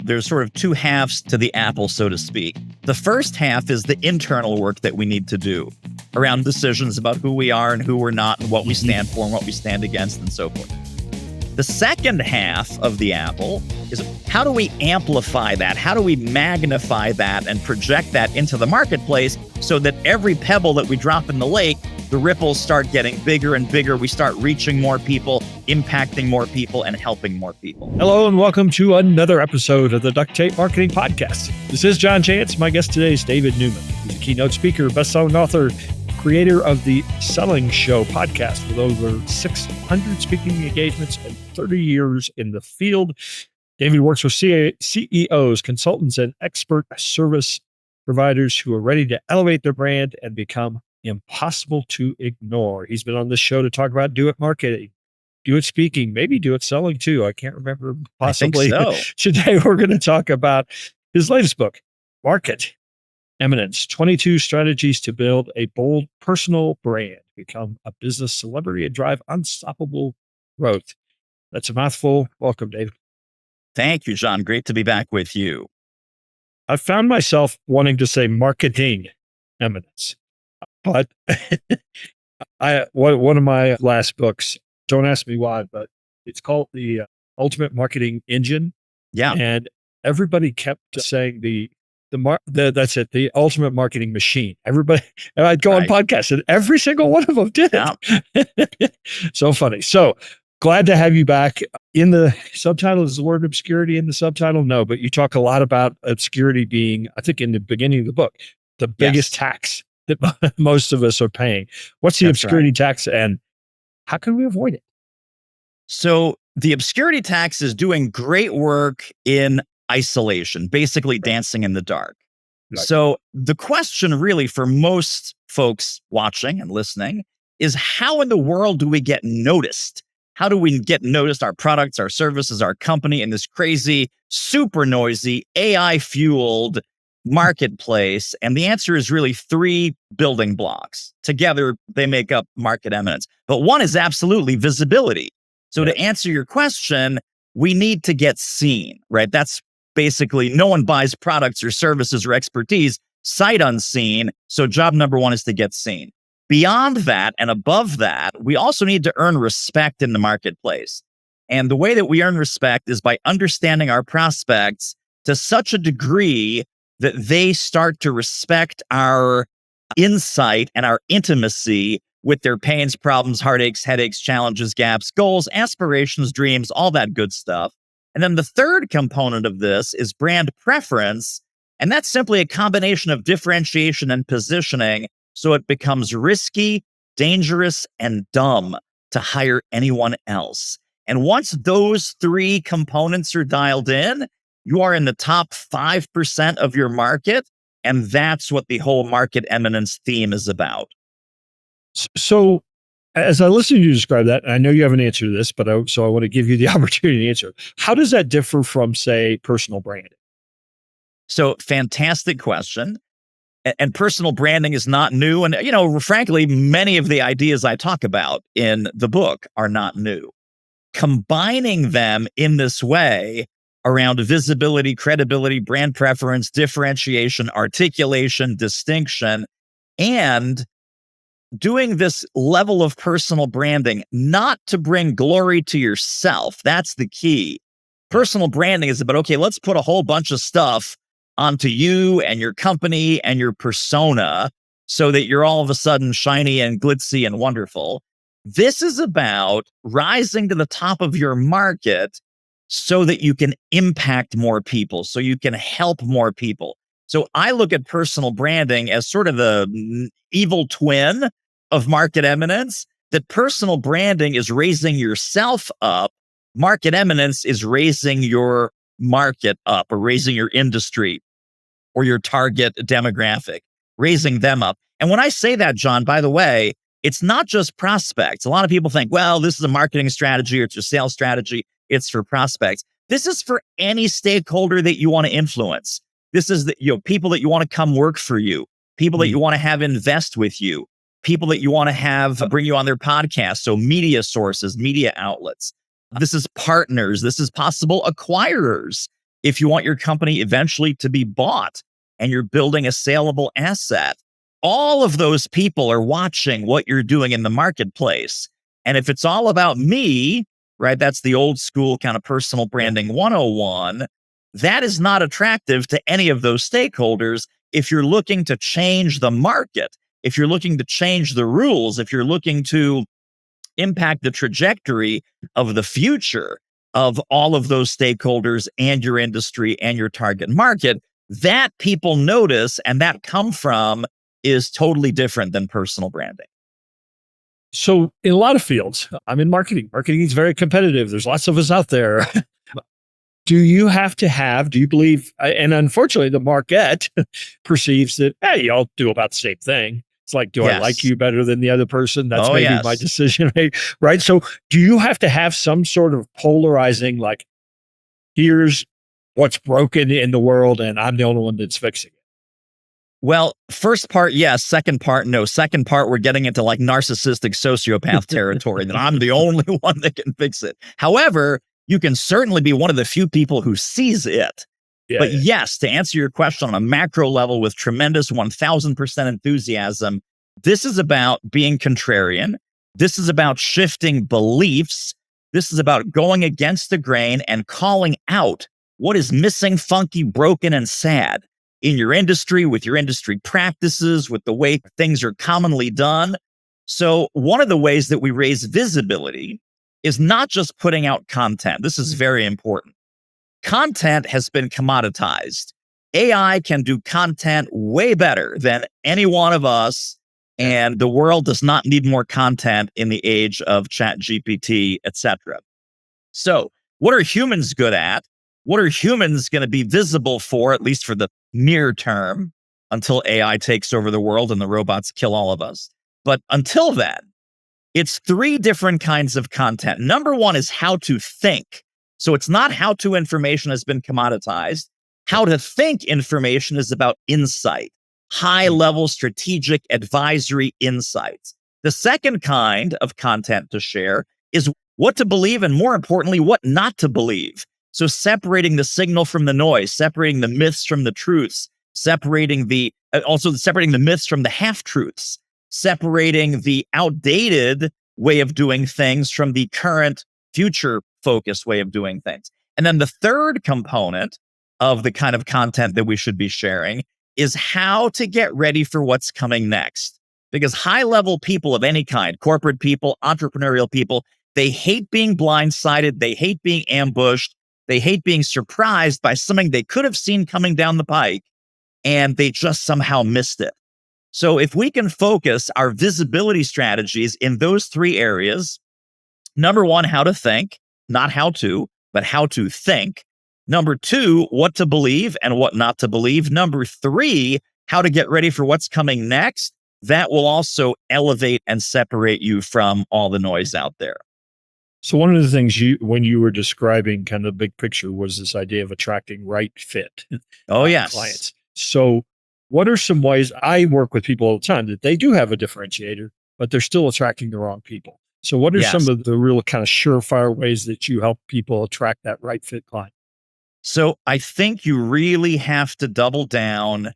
there's sort of two halves to the apple, so to speak. The first half is the internal work that we need to do around decisions about who we are and who we're not and what we stand for and what we stand against and so forth. The second half of the apple is how do we amplify that? How do we magnify that and project that into the marketplace so that every pebble that we drop in the lake, the ripples start getting bigger and bigger. We start reaching more people, impacting more people, and helping more people. Hello, and welcome to another episode of the Duct Tape Marketing Podcast. This is John Chance. My guest today is David Newman. He's a keynote speaker, best-selling author, creator of the Selling Show podcast with over 600 speaking engagements and 30 years in the field. David works with CEOs, consultants, and expert service providers who are ready to elevate their brand and become impossible to ignore. He's been on this show to talk about do it marketing, do it speaking, maybe do it selling too. I can't remember. Possibly. I think so. Today we're going to talk about his latest book, Market Eminence, 22 Strategies to Build a Bold Personal Brand, Become a Business Celebrity, and Drive Unstoppable Growth. That's a mouthful. Welcome, David. Thank you, John. Great to be back with you. I found myself wanting to say marketing eminence, but one of my last books, don't ask me why, but it's called The Ultimate Marketing Engine. Yeah. And everybody kept saying that's it, the ultimate marketing machine. Everybody, and I'd go on podcasts and every single one of them did it. So funny. So glad to have you back. In the subtitle, is the word obscurity in the subtitle? No, but you talk a lot about obscurity being, I think in the beginning of the book, the biggest tax that most of us are paying. What's the obscurity tax and how can we avoid it? So the obscurity tax is doing great work in isolation, basically dancing in the dark. Right. So the question really for most folks watching and listening is how in the world do we get noticed? How do we get noticed, our products, our services, our company in this crazy, super noisy, AI-fueled marketplace? And the answer is really three building blocks. Together, they make up market eminence. But one is absolutely visibility. So to answer your question, we need to get seen, right? That's basically no one buys products or services or expertise sight unseen. So job number one is to get seen. Beyond that and above that, we also need to earn respect in the marketplace. And the way that we earn respect is by understanding our prospects to such a degree that they start to respect our insight and our intimacy with their pains, problems, heartaches, headaches, challenges, gaps, goals, aspirations, dreams, all that good stuff. And then the third component of this is brand preference. And that's simply a combination of differentiation and positioning. So it becomes risky, dangerous, and dumb to hire anyone else. And once those three components are dialed in, you are in the top 5% of your market. And that's what the whole market eminence theme is about. So as I listen to you describe that, and I know you have an answer to this, but I want to give you the opportunity to answer. How does that differ from, say, personal branding? So fantastic question. And personal branding is not new. And, frankly, many of the ideas I talk about in the book are not new. Combining them in this way around visibility, credibility, brand preference, differentiation, articulation, distinction, and doing this level of personal branding, not to bring glory to yourself. That's the key. Personal branding is about, okay, let's put a whole bunch of stuff onto you and your company and your persona so that you're all of a sudden shiny and glitzy and wonderful. This is about rising to the top of your market so that you can impact more people, so you can help more people. So I look at personal branding as sort of the evil twin of market eminence, that personal branding is raising yourself up. Market eminence is raising your market up or raising your industry or your target demographic, raising them up. And when I say that, John, by the way, it's not just prospects. A lot of people think, well, this is a marketing strategy or it's a sales strategy. It's for prospects. This is for any stakeholder that you want to influence. This is the people that you want to come work for you, people that you want to have invest with you, people that you want to have bring you on their podcast. So media sources, media outlets. This is partners. This is possible acquirers. if you want your company eventually to be bought and you're building a saleable asset, all of those people are watching what you're doing in the marketplace. And if it's all about me, right, that's the old school kind of personal branding 101, that is not attractive to any of those stakeholders. If you're looking to change the market, if you're looking to change the rules, if you're looking to impact the trajectory of the future of all of those stakeholders and your industry and your target market, that people notice and that come from is totally different than personal branding. So in a lot of fields, I'm in marketing. Marketing is very competitive. There's lots of us out there. Do you believe, and unfortunately the market perceives that, hey, y'all do about the same thing. It's like, do I like Yes. you better than the other person? That's Oh, maybe my yes. decision, right? So do you have to have some sort of polarizing, like, here's what's broken in the world and I'm the only one that's fixing it? Well, first part, yes. Second part, no. Second part, we're getting into like narcissistic sociopath territory that I'm the only one that can fix it. However, you can certainly be one of the few people who sees it. Yeah, But yeah. yes, to answer your question on a macro level with tremendous 1000% enthusiasm, this is about being contrarian. This is about shifting beliefs. This is about going against the grain and calling out what is missing, funky, broken, and sad in your industry, with your industry practices, with the way things are commonly done. So, one of the ways that we raise visibility is not just putting out content. This is very important. Content has been commoditized. AI can do content way better than any one of us, and the world does not need more content in the age of Chat GPT, etc. So, what are humans good at? What are humans going to be visible for, at least for the near term, until AI takes over the world and the robots kill all of us? But until then, it's three different kinds of content. Number one is how to think. So it's not how to information has been commoditized. How to think information is about insight, high level strategic advisory insights. The second kind of content to share is what to believe and, more importantly, what not to believe. So separating the signal from the noise, separating the myths from the truths, separating the myths from the half truths, separating the outdated way of doing things from the current future focused way of doing things. And then the third component of the kind of content that we should be sharing is how to get ready for what's coming next. Because high level people of any kind, corporate people, entrepreneurial people, they hate being blindsided. They hate being ambushed. They hate being surprised by something they could have seen coming down the pike and they just somehow missed it. So if we can focus our visibility strategies in those three areas, number one, how to think, not how to, but how to think. Number two, what to believe and what not to believe. Number three, how to get ready for what's coming next. That will also elevate and separate you from all the noise out there. So one of the things when you were describing kind of the big picture was this idea of attracting right fit Oh, yes. clients. So what are some ways? I work with people all the time that they do have a differentiator, but they're still attracting the wrong people. So what are Yes. some of the real kind of surefire ways that you help people attract that right fit client? So I think you really have to double down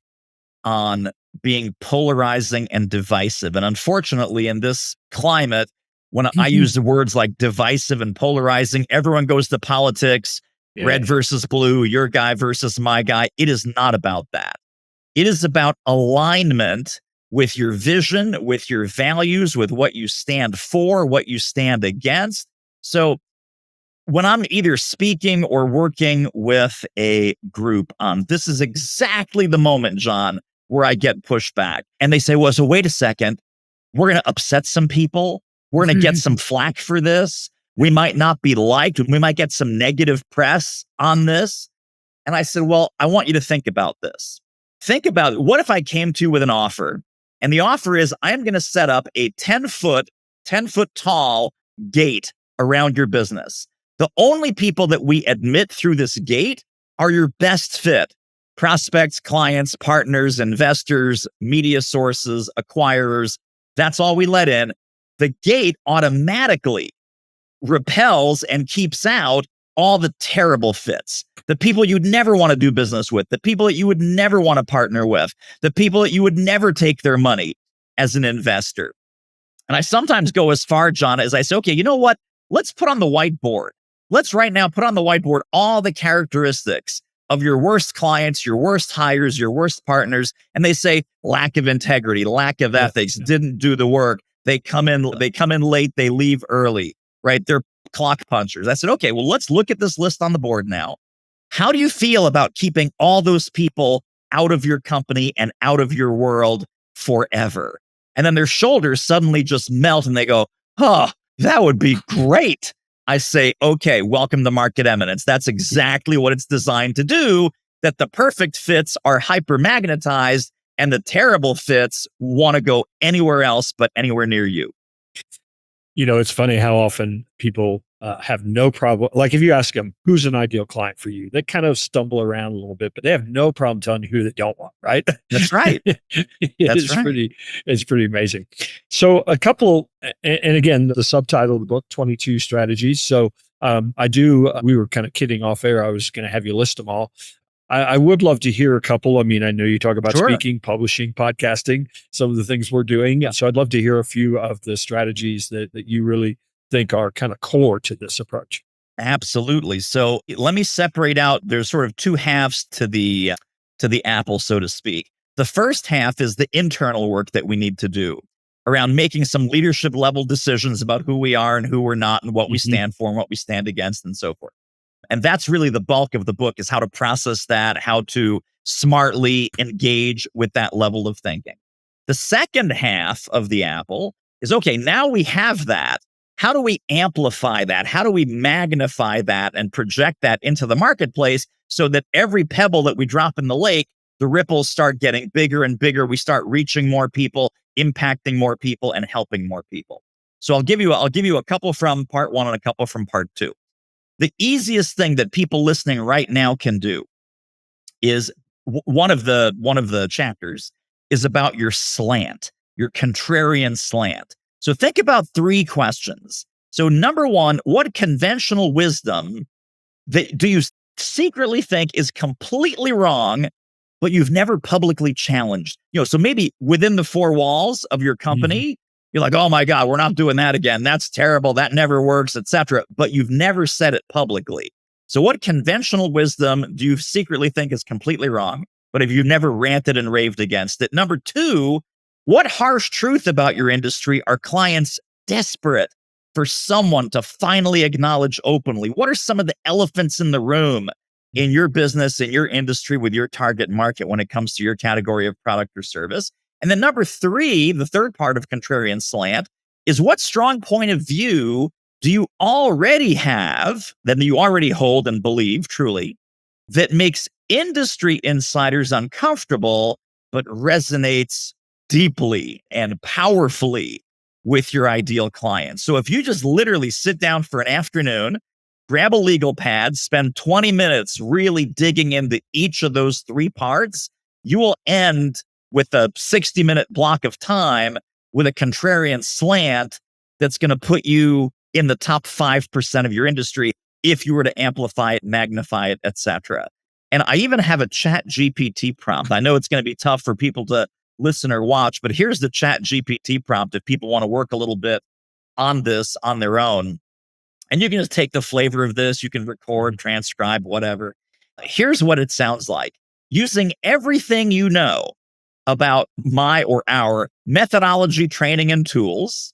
on being polarizing and divisive. And unfortunately, in this climate, when I use the words like divisive and polarizing, everyone goes to politics, red versus blue, your guy versus my guy. It is not about that. It is about alignment with your vision, with your values, with what you stand for, what you stand against. So when I'm either speaking or working with a group, this is exactly the moment, John, where I get pushed back. And they say, well, so wait a second, we're going to upset some people. We're going to get some flack for this. We might not be liked. We might get some negative press on this. And I said, well, I want you to think about this. Think about it. What if I came to you with an offer? And the offer is I am going to set up a 10 foot tall gate around your business. The only people that we admit through this gate are your best fit prospects, clients, partners, investors, media sources, acquirers. That's all we let in. The gate automatically repels and keeps out all the terrible fits, the people you'd never want to do business with, the people that you would never want to partner with, the people that you would never take their money as an investor. And I sometimes go as far, John, as I say, okay, you know what? Let's put on the whiteboard. Let's right now put on the whiteboard all the characteristics of your worst clients, your worst hires, your worst partners. And they say lack of integrity, lack of ethics, didn't do the work. They come in late, they leave early, right? They're clock punchers. I said, okay, well, let's look at this list on the board now. How do you feel about keeping all those people out of your company and out of your world forever? And then their shoulders suddenly just melt and they go, oh, that would be great. I say, okay, welcome to market eminence. That's exactly what it's designed to do, that the perfect fits are hyper magnetized and the terrible fits want to go anywhere else but anywhere near you. It's funny how often people have no problem. Like if you ask them, who's an ideal client for you? They kind of stumble around a little bit, but they have no problem telling you who they don't want, right? That's right. It's pretty amazing. So a couple, and again, the subtitle of the book, 22 Strategies. So we were kind of kidding off air. I was going to have you list them all. I would love to hear a couple. I mean, I know you talk about speaking, publishing, podcasting, some of the things we're doing. So I'd love to hear a few of the strategies that you really think are kind of core to this approach. Absolutely. So let me separate out. There's sort of two halves to the apple, so to speak. The first half is the internal work that we need to do around making some leadership level decisions about who we are and who we're not and what we stand for and what we stand against and so forth. And that's really the bulk of the book, is how to process that, how to smartly engage with that level of thinking. The second half of the apple is, okay, now we have that. How do we amplify that? How do we magnify that and project that into the marketplace so that every pebble that we drop in the lake, the ripples start getting bigger and bigger. We start reaching more people, impacting more people, and helping more people. So I'll give you a couple from part one and a couple from part two. The easiest thing that people listening right now can do is one of the chapters is about your slant, your contrarian slant. So think about three questions. So number one, what conventional wisdom do you secretly think is completely wrong, but you've never publicly challenged? So maybe within the four walls of your company, you're like, oh my God, we're not doing that again. That's terrible. That never works, etc. But you've never said it publicly. So what conventional wisdom do you secretly think is completely wrong, but have you never ranted and raved against it? Number two, what harsh truth about your industry are clients desperate for someone to finally acknowledge openly? What are some of the elephants in the room in your business, in your industry, with your target market when it comes to your category of product or service? And then number three, the third part of contrarian slant, is what strong point of view do you already have, that you already hold and believe truly, that makes industry insiders uncomfortable, but resonates deeply and powerfully with your ideal clients? So if you just literally sit down for an afternoon, grab a legal pad, spend 20 minutes really digging into each of those three parts, you will end with a 60-minute block of time with a contrarian slant that's going to put you in the top 5% of your industry if you were to amplify it, magnify it, etc. And I even have a Chat GPT prompt. I know it's going to be tough for people to listen or watch, but here's the Chat GPT prompt if people want to work a little bit on this on their own. And you can just take the flavor of this. You can record, transcribe, whatever. Here's what it sounds like. Using everything you know about my or our methodology, training, and tools,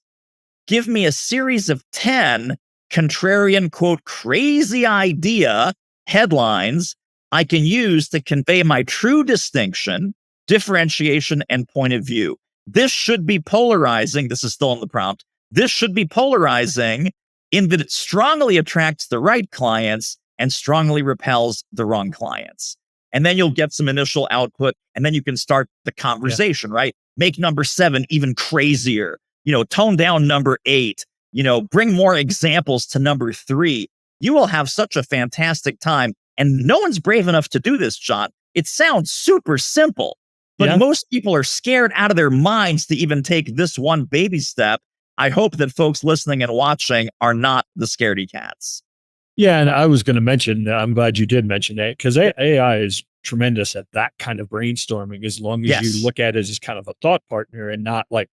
give me a series of 10 contrarian, quote, crazy idea headlines I can use to convey my true distinction, differentiation, and point of view. This should be polarizing. This is still in the prompt. This should be polarizing in that it strongly attracts the right clients and strongly repels the wrong clients. And then you'll get some initial output, and then you can start the conversation, right? Make number 7 even crazier, tone down number 8, bring more examples to number 3. You will have such a fantastic time. And no one's brave enough to do this, John. It sounds super simple, but most people are scared out of their minds to even take this one baby step. I hope that folks listening and watching are not the scaredy cats. Yeah, and I was going to mention, I'm glad you did mention that because AI is tremendous at that kind of brainstorming as long as you Yes. look at it as kind of a thought partner and not like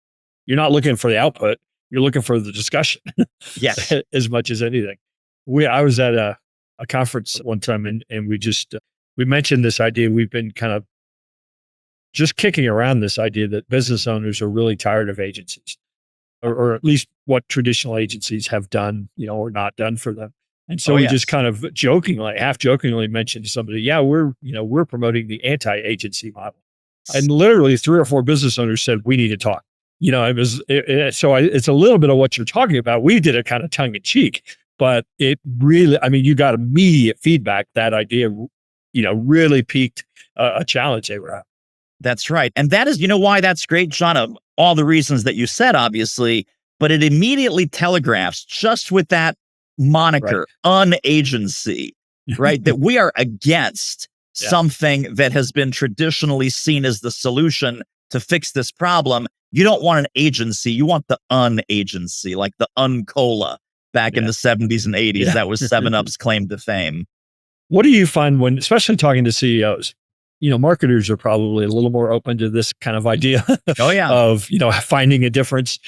you're not looking for the output, you're looking for the discussion Yes. as much as anything. I was at a conference one time and we just, we mentioned this idea. We've been kind of just kicking around this idea that business owners are really tired of agencies or at least what traditional agencies have done, or not done for them. And so Oh, we just yes. kind of jokingly, half jokingly mentioned to somebody, yeah, we're promoting the anti-agency model. And literally 3 or 4 business owners said, we need to talk. It's a little bit of what you're talking about. We did it kind of tongue in cheek, but it really, I mean, you got immediate feedback. That idea, really piqued a challenge they were having. That's right. And that is, why that's great, John, of all the reasons that you said, obviously, but it immediately telegraphs just with that Right. moniker, unagency, right? That we are against Yeah. something that has been traditionally seen as the solution to fix this problem. You don't want an agency, you want the unagency, like the uncola back in Yeah. the 70s and 80s. Yeah. That was 7-Up's claim to fame. What do you find when, especially talking to CEOs, marketers are probably a little more open to this kind of idea Oh, yeah. of, finding a difference.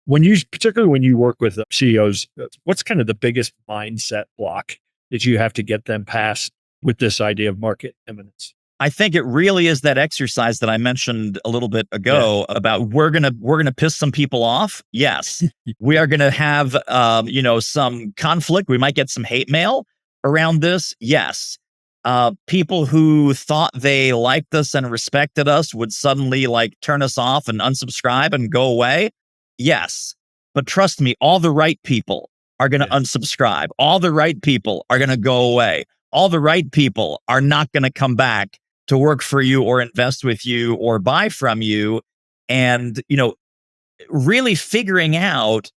Particularly when you work with CEOs, what's kind of the biggest mindset block that you have to get them past with this idea of market eminence? I think it really is that exercise that I mentioned a little bit Yeah. ago about we're gonna piss some people off. Yes, we are gonna have some conflict. We might get some hate mail around this. Yes, people who thought they liked us and respected us would suddenly like turn us off and unsubscribe and go away. Yes, but trust me, all the right people are gonna Yeah. unsubscribe. All the right people are gonna go away. All the right people are not gonna come back to work for you or invest with you or buy from you. And really figuring out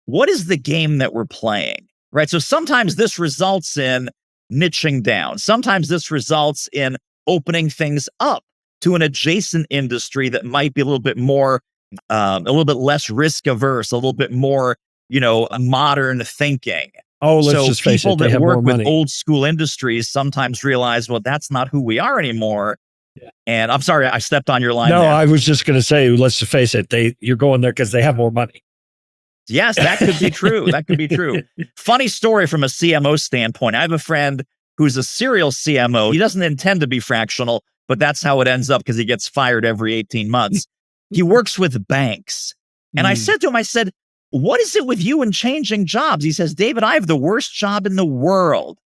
what is the game that we're playing, right? So sometimes this results in niching down, sometimes this results in opening things up to an adjacent industry that might be a little bit more a little bit less risk averse, a little bit more modern thinking. Oh, let's So just face people it, they that have work more with money. old school industries sometimes realize, well, that's not who we are anymore. Yeah. And I'm sorry, I stepped on your line No, there. I was just going to say, let's just face it, you're going there because they have more money. Yes, that could be true. That could be true. Funny story from a CMO standpoint. I have a friend who's a serial CMO. He doesn't intend to be fractional, but that's how it ends up because he gets fired every 18 months. He works with banks. And I Mm, said to him, I said, what is it with you and changing jobs? He says, David, I have the worst job in the world.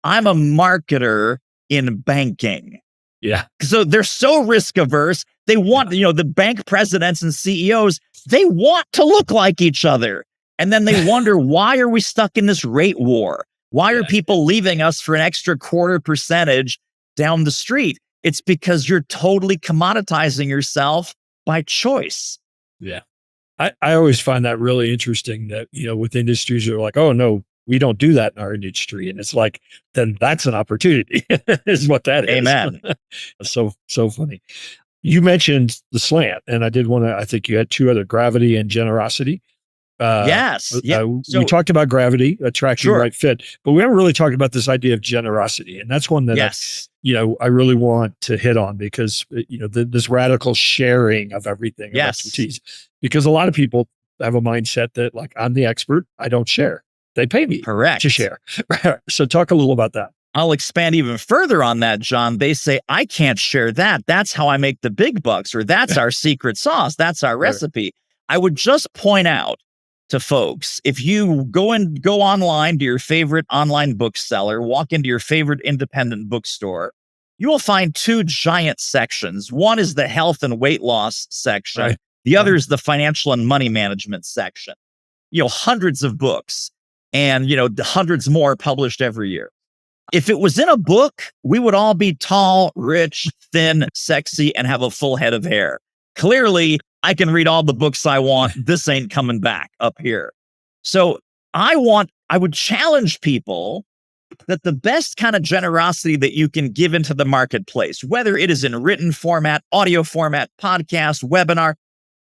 I'm a marketer in banking. yeah. So they're so risk averse. They want, the bank presidents and CEOs, they want to look like each other. And then they wonder, why are we stuck in this rate war? Why are Yeah. people leaving us for an extra quarter percentage down the street? It's because you're totally commoditizing yourself by choice. Yeah. I always find that really interesting that, with industries that are like, oh, no, we don't do that in our industry. And it's like, then that's an opportunity, is what that is. Amen. So funny. You mentioned the slant, and I think you had 2 other, gravity and generosity. Yes. Yeah. We So, talked about gravity, attracting the sure. right fit, but we haven't really talked about this idea of generosity. And that's one that Yes. I really want to hit on because, this radical sharing of everything, of Yes. expertise, because a lot of people have a mindset that like, I'm the expert, I don't share. They pay me Correct. to share. So talk a little about that. I'll expand even further on that, John. They say, I can't share that. That's how I make the big bucks, or that's our secret sauce. That's our Right. recipe. I would just point out to folks, if you go online to your favorite online bookseller, walk into your favorite independent bookstore, you will find 2 giant sections. One is the health and weight loss section. Right. The other Right. is the financial and money management section. Hundreds of books and, hundreds more published every year. If it was in a book, we would all be tall, rich, thin, sexy, and have a full head of hair. Clearly, I can read all the books I want. This ain't coming back up here. So I would challenge people that the best kind of generosity that you can give into the marketplace, whether it is in written format, audio format, podcast, webinar,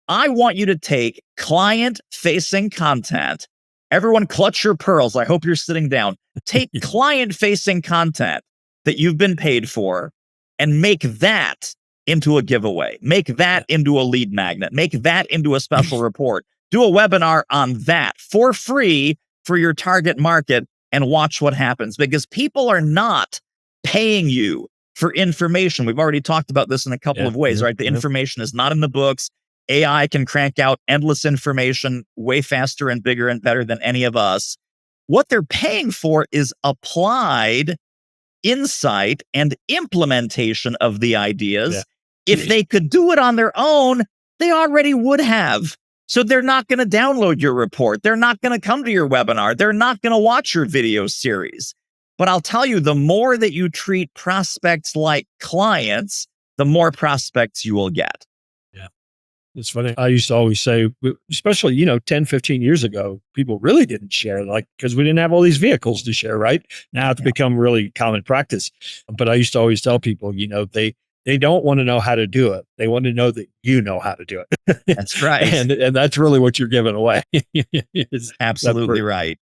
I want you to take client facing content Everyone clutch your pearls. I hope you're sitting down. Take client-facing content that you've been paid for and make that into a giveaway. Make that into a lead magnet. Make that into a special report. Do a webinar on that for free for your target market and watch what happens, because people are not paying you for information. We've already talked about this in a couple of ways, right? The information is not in the books. AI can crank out endless information way faster and bigger and better than any of us. What they're paying for is applied insight and implementation of the ideas. If they could do it on their own, they already would have. So they're not going to download your report. They're not going to come to your webinar. They're not going to watch your video series. But I'll tell you, the more that you treat prospects like clients, the more prospects you will get. Yeah. It's funny. I used to always say, especially, 10, 15 years ago, people really didn't share, because we didn't have all these vehicles to share, right? Now it's become really common practice. But I used to always tell people, they don't want to know how to do it. They want to know that you know how to do it. That's right. And that's really what you're giving away. Absolutely right.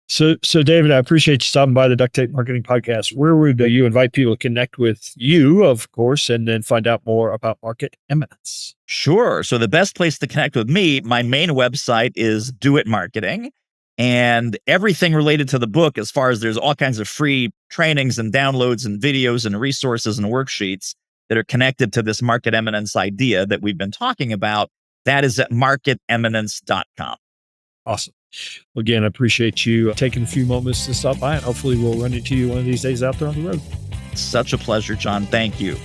So David, I appreciate you stopping by the Duct Tape Marketing Podcast. Where would you invite people to connect with you, of course, and then find out more about Market Eminence? Sure. So the best place to connect with me, my main website is Do It Marketing. And everything related to the book, as far as there's all kinds of free trainings and downloads and videos and resources and worksheets that are connected to this market eminence idea that we've been talking about, that is at marketeminence.com. Awesome. Again, I appreciate you taking a few moments to stop by, and hopefully we'll run into you one of these days out there on the road. Such a pleasure, John. Thank you.